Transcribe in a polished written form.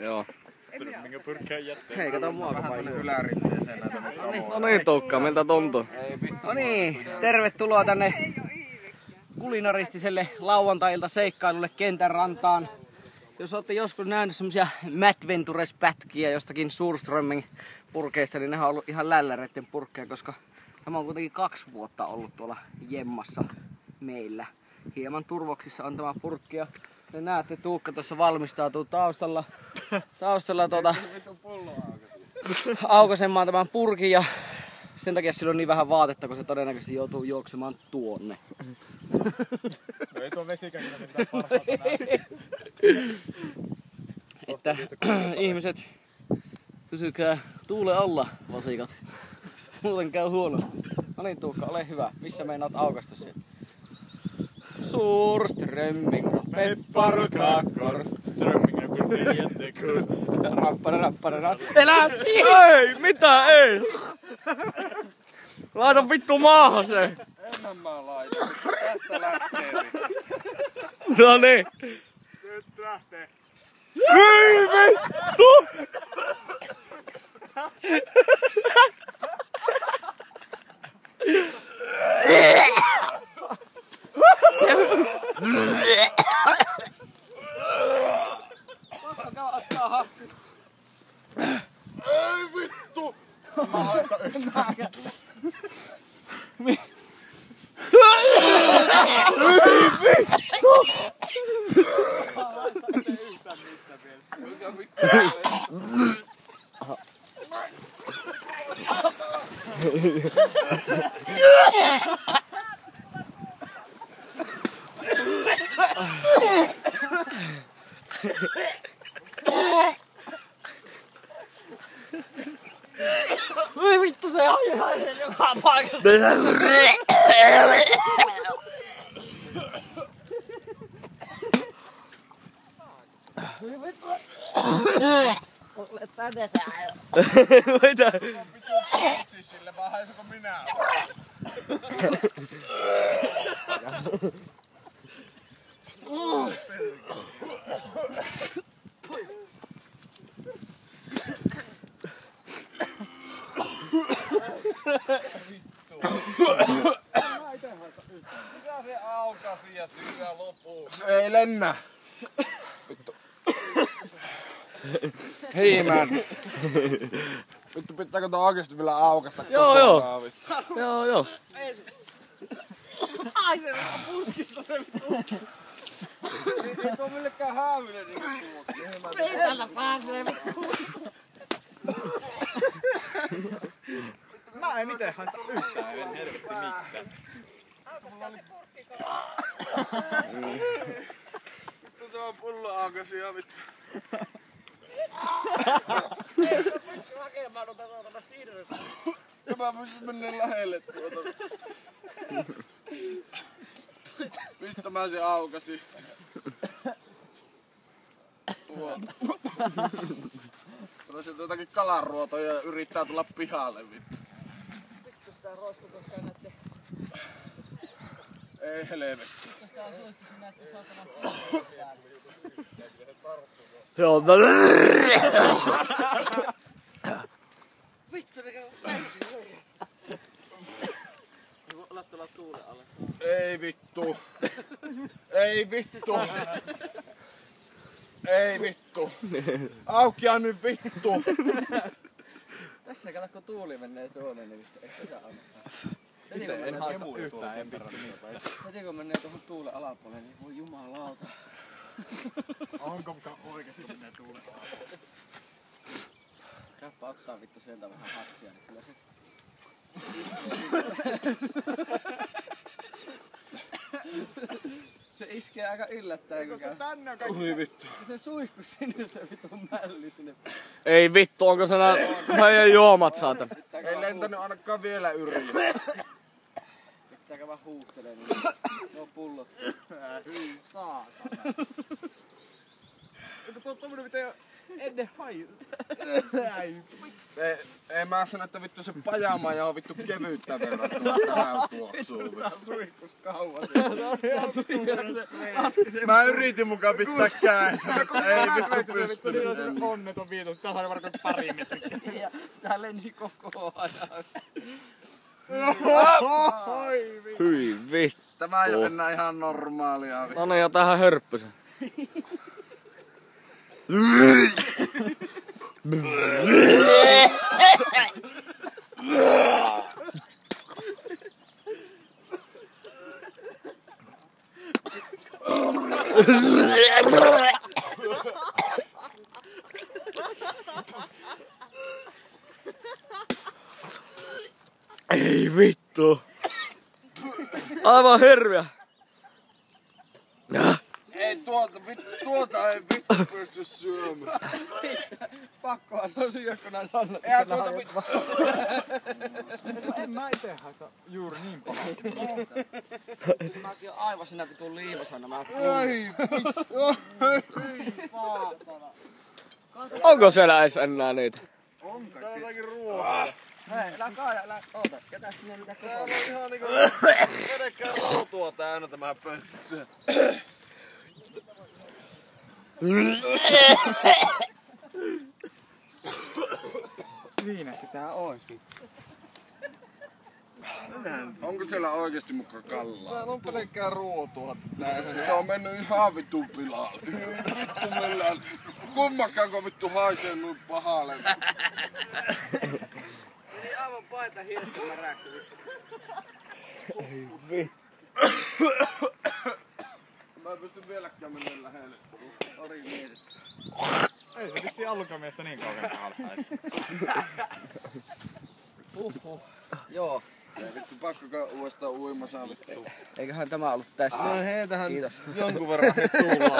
Joo. Hei, kato mua kun vähän ylärinteeseen näitä. No niin Tuukka, miltä tuntuu? No niin, tervetuloa tänne kulinaristiselle lauantai-ilta seikkailulle kentän rantaan. Jos olette joskus nähnyt semmosia Madventures-pätkiä jostakin Surströmming purkeista, niin ne on ollut ihan lälläreitten purkkeja, koska tämä on kuitenkin 2 vuotta ollut tuolla jemmassa meillä. Hieman turvoksissa on tämä purkki ja te näette, Tuukka tuossa valmistautuu taustalla aukaisemaan tämän purkin ja sen takia sillä on niin vähän vaatetta, kun se todennäköisesti joutuu juoksemaan tuonne. No ei tuo vesikään mitään parhaata näin. Että ihmiset, pysykää tuulen alla, vasikat. Muuten käy huonosti. No niin Tuukka, ole hyvä. Missä meinaat aukaista sen? Surströmming, pepparkakor. Strömmingen på jättekul. Rappara. Elää siihen! Ei, mitä ei? Laita vittu maahan se! Enhän mä laitan. Tästä lähtee. No niin. Nyt lähtee. Ei vittu! Ei vittu! Mä haistan yhtään. Oi vittu, se haisee joka paikassa. Ole tänne täällä. Mitä? Siis sille vaan haiseko minä? Mitä se aukasi ja syö lopuun? Ei lennä. Vittu. Hiimään. Vittu, pitääkö tää oikeesti vielä aukasta? Joo. Vittu. Joo. Ai se on puskista se vittu. Ei tuo millekään hääminen niinku tuo. Ei tällä pääsee vittu. Mä en ite haista yhtään. En helvetti mitään. Aukaskaa se purkkiko. Vittu tuo pullo aukasi ja vittu. Ei se pysty hakemaan noita tuota siirrystä. Ja mä pystyn menneen lähelle tuota. Mistä mä se aukasi? Tuolta. Tuolla sieltä jotakin kalaruotoja ja yrittää tulla pihalle vittu. Vittu tää roisku koskaan näette. Ei helvetti. Koska on suihkussa näette saatana purkki päällä. Joo. Vittu ne käy täysin. Olet tuolla tuulen alle. Ei vittu. Ei vittu. Ei vittu. Aukia nyt vittu. Tässä kato kun tuuli menee tuonne, niin ehkä sä annat. En haista yhtään emperaniota. Heti kun menee tuohon tuulen alapuolelle, niin voi jumalauta. Onko oikeesti menee tuulen alle? Käypä ottaa vittu sieltä vähän hatsia, niin kyllä se... Se iskee aika yllättäen, kun käy. Tänne on kaikki. Ui vittu. Se suihku sinne, se vitun mälli sinne. Ei vittu, onko se nää meidän juomat saatan? Ei lentänyt ainakaan vielä yriin. Pitääkö vaan huuhtelee, niin nuo pullot. Hyi saatana. Eikö tuo tommonen mitä Ennen haju. Ei mä sano, että vittu se pajamaja on vittu kevyyttä verrattuna tähän tuoksuun. Suihkus kauan. Mä yritin mukaan pitää käensä, mutta ei vittu pystynyt. Onneton viitos, tää on varmaan pari metriä. Ja sitä lensi koko ajan. Hyi vittu. Tämä ei ole enää ihan normaalia. No niin, tähän hörppösen. Ei vittu. Aivan hirveä. Ei tuota ei vittu pysty syömään. Pakkohan se on syödä, kun nää sanoo. Eihän tuota vittu. En mä ite haista juuri niin pahaa. Mäkin oon aivan sinä vitun liivasana. Ei vittu. Ei saatana. Onko siellä edes enää niitä? Tää on jotakin ruokaa. Hei, älä kaada, älä oota. Jätä sinne mitä Tää koko. on ihan niinku vedekään ruutua täynnä tämä pönttö. Siinä sitä ois. Onko siellä oikeesti mukaan kallaa? Täällä on pelkkää ruotua. Se on mennyt ihan vittu pilalle. Vittu millään. Kummakkaanko vittu haisee noin pahalle? Meni aivan paita hirttimäräksi. Mä en pysty vieläkään mennä lähelle. Oli mietitty. Ei se vissiin ollutkaan miestä niin kauan alhaisi. Joo. Ei vittu pakkokaan uudestaan uimasaa vittu. Eiköhän tämä ollut tässä. Heitähän Kiitos. jonkun verran tuumaa.